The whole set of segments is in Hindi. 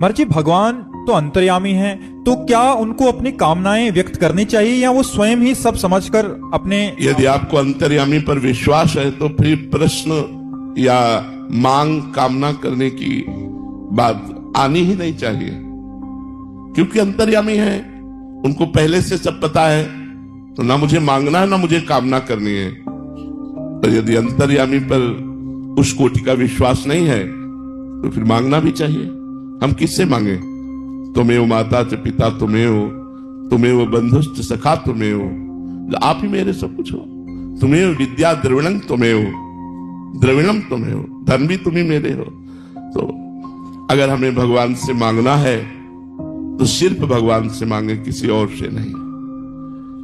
महाराज जी, भगवान तो अंतर्यामी हैं, तो क्या उनको अपनी कामनाएं व्यक्त करनी चाहिए या वो स्वयं ही सब समझकर अपने? यदि आपको अंतर्यामी पर विश्वास है तो फिर प्रश्न या मांग कामना करने की बात आनी ही नहीं चाहिए, क्योंकि अंतर्यामी है, उनको पहले से सब पता है, तो ना मुझे मांगना है ना मुझे कामना करनी है। तो यदि अंतर्यामी पर उस कोटि का विश्वास नहीं है तो फिर मांगना भी चाहिए। हम किससे मांगे? तुम्हें माता च पिता तुम्हें वो बंधुश्च सखा तुम्हें हो, आप ही मेरे सब कुछ हो। तुम्हें विद्या द्रविणम तुम्हें हो, धन भी तुम ही मेरे हो। तो अगर हमें भगवान से मांगना है तो सिर्फ भगवान से मांगे, किसी और से नहीं।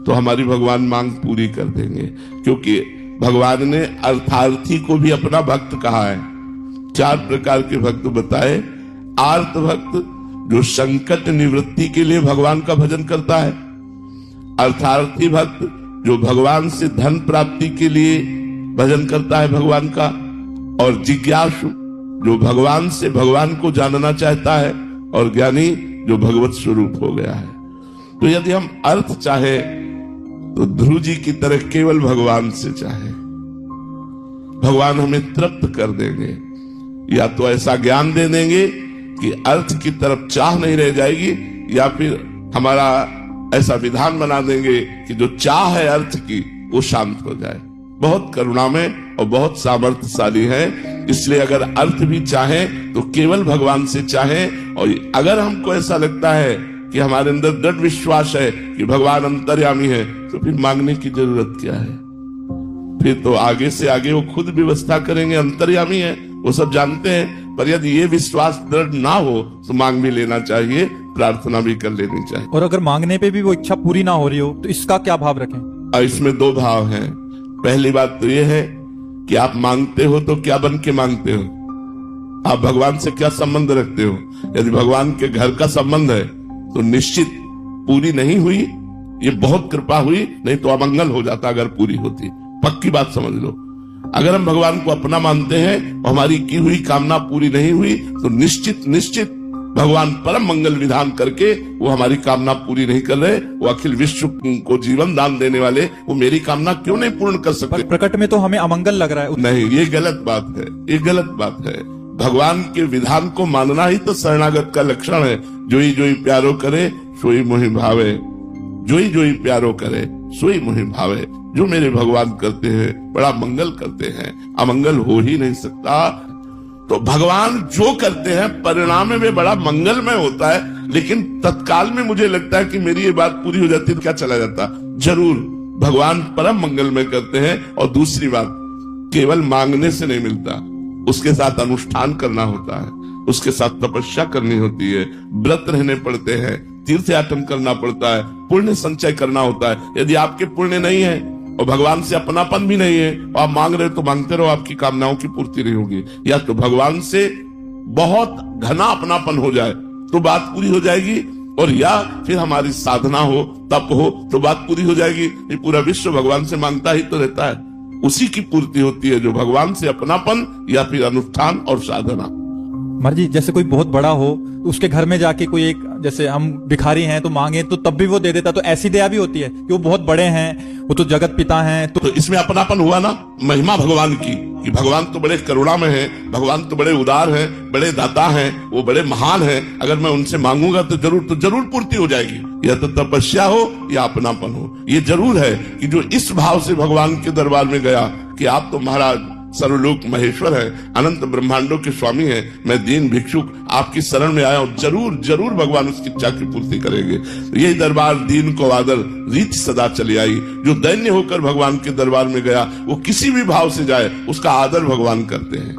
तो हमारी भगवान मांग पूरी कर देंगे, क्योंकि भगवान ने अर्थार्थी को भी अपना भक्त कहा है। 4 प्रकार के भक्त बताए। आर्त भक्त जो संकट निवृत्ति के लिए भगवान का भजन करता है, अर्थार्थी भक्त जो भगवान से धन प्राप्ति के लिए भजन करता है भगवान का, और जिज्ञासु जो भगवान से भगवान को जानना चाहता है, और ज्ञानी जो भगवत स्वरूप हो गया है। तो यदि हम अर्थ चाहे तो ध्रुव जी की तरह केवल भगवान से चाहे, भगवान हमें तृप्त कर देंगे। या तो ऐसा ज्ञान दे देंगे कि अर्थ की तरफ चाह नहीं रह जाएगी, या फिर हमारा ऐसा विधान बना देंगे कि जो चाह है अर्थ की वो शांत हो जाए। बहुत करुणामय और बहुत सामर्थ्यशाली है। इसलिए अगर अर्थ भी चाहे तो केवल भगवान से चाहे। और अगर हमको ऐसा लगता है कि हमारे अंदर दृढ़ विश्वास है कि भगवान अंतर्यामी है, तो फिर मांगने की जरूरत क्या है? फिर तो आगे से आगे वो खुद व्यवस्था करेंगे। अंतर्यामी है, वो सब जानते हैं। पर यदि ये विश्वास दृढ़ ना हो तो मांग भी लेना चाहिए, प्रार्थना भी कर लेनी चाहिए। और अगर मांगने पे भी वो इच्छा पूरी ना हो रही हो तो इसका क्या भाव रखें? इसमें 2 भाव हैं। पहली बात तो ये है कि आप मांगते हो तो क्या बन के मांगते हो? आप भगवान से क्या संबंध रखते हो? यदि भगवान के घर का संबंध है तो निश्चित पूरी नहीं हुई, ये बहुत कृपा हुई, नहीं तो अमंगल हो जाता अगर पूरी होती। पक्की बात समझ लो। अगर हम भगवान को अपना मानते हैं और हमारी की हुई कामना पूरी नहीं हुई, तो निश्चित भगवान परम मंगल विधान करके वो हमारी कामना पूरी नहीं कर रहे। वो अखिल विश्व को जीवन दान देने वाले, वो मेरी कामना क्यों नहीं पूर्ण कर सकते? प्रकट में तो हमें अमंगल लग रहा है। नहीं, ये गलत बात है, ये गलत बात है। भगवान के विधान को मानना ही तो शरणागत का लक्षण है। जोई जोई प्यारो करे सोई मोहि भावे, जोई जोई प्यारो करे सोई मोहि भावे। जो मेरे भगवान करते हैं बड़ा मंगल करते हैं, अमंगल हो ही नहीं सकता। तो भगवान जो करते हैं परिणाम में बड़ा मंगलमय होता है। लेकिन तत्काल में मुझे लगता है कि मेरी ये बात पूरी हो जाती तो क्या चला जाता? जरूर भगवान परम मंगलमय करते हैं। और दूसरी बात, केवल मांगने से नहीं मिलता, उसके साथ अनुष्ठान करना होता है, उसके साथ तपस्या करनी होती है, व्रत रहने पड़ते हैं, तीर्थ याटन करना पड़ता है, पुण्य संचय करना होता है। यदि आपके पुण्य नहीं है और भगवान से अपनापन भी नहीं है और आप मांग रहे तो मांगते रहो, आपकी कामनाओं की पूर्ति नहीं होगी। या तो भगवान से बहुत घना अपनापन हो जाए तो बात पूरी हो जाएगी, और या फिर हमारी साधना हो, तप हो तो बात पूरी हो जाएगी। ये पूरा विश्व भगवान से मांगता ही तो रहता है, उसी की पूर्ति होती है जो भगवान से अपनापन या फिर अनुष्ठान और साधना। महाराज जी, जैसे कोई बहुत बड़ा हो तो उसके घर में जाके कोई एक, जैसे हम भिखारी हैं तो मांगे तो तब भी वो दे देता, तो ऐसी दया भी होती है कि वो बहुत बड़े हैं, वो तो जगत पिता हैं। तो इसमें अपनापन हुआ ना, महिमा भगवान की, कि भगवान तो बड़े करुणा में हैं, भगवान तो बड़े उदार हैं, बड़े दाता हैं, वो बड़े महान हैं। अगर मैं उनसे मांगूंगा तो जरूर पूर्ति हो जाएगी। या तो तपस्या हो या अपनापन हो। ये जरूर है कि जो इस भाव से भगवान के दरबार में गया कि आप तो महाराज सर्वलोक महेश्वर है, अनंत ब्रह्मांडों के स्वामी हैं, मैं दीन भिक्षुक आपकी शरण में आया हूं, जरूर भगवान उसकी इच्छा की पूर्ति करेंगे। यही दरबार दीन को आदर रीत सदा चली आई। जो दैन्य होकर भगवान के दरबार में गया, वो किसी भी भाव से जाए उसका आदर भगवान करते हैं।